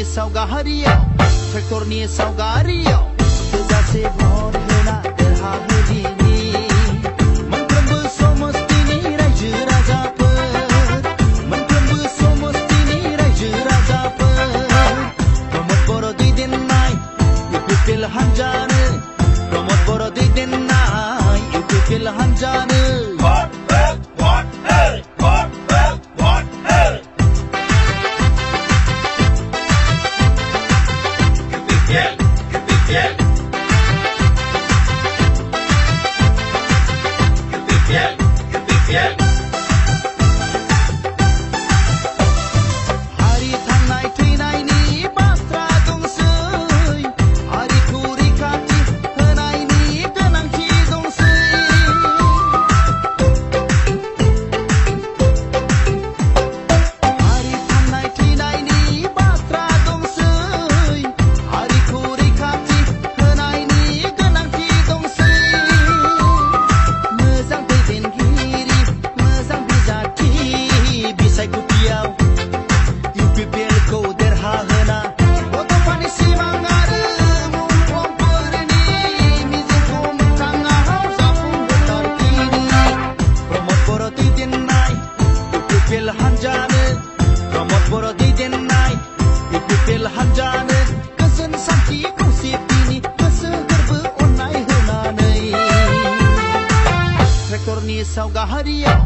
सावगारियाव ट्रेक्टरनि सावगारियाव थोजासे भट होना देरहाहो दिनि मोनफ्रोमबो समस्तिनि रायजो राजाफोर मोनफ्रोमबो समस्तिनि रायजो राजाफोर प्रमद बर' दैदेननाय इउपिपिएल हान्जानो प्रमद बर' दैदेननाय इउपिपिएल हान्जानो हारि थांनाय थैनायनि बाथ्रा दंसै हारिखौ रैखाथि होनायनि गोनांथि दंसै हारि थांनाय थैनायनि बाथ्रा दंसै हारिखौ रैखाथि होनायनि गोनांथि दंसै मोजां दैदेनगिरि मोजां बिजाथि बिसायख'थियाव इउपिपिएलखौ देरहाहोना गथ'फोरनि सिमां आरो मुंख्लंफोरनि मिजिंखौ मोगथाङाव जाफुंहोथारगिरि प्रमद बर' दैदेननाय इउपिपिएल हान्जानो प्रमद बर' दैदेननाय इउपिपिएल हान्जानो गोजोन सान्थि खौसेथिनि गोसो गोरबो अननाय होनानै ट्रेक्टरनि सावगारियाव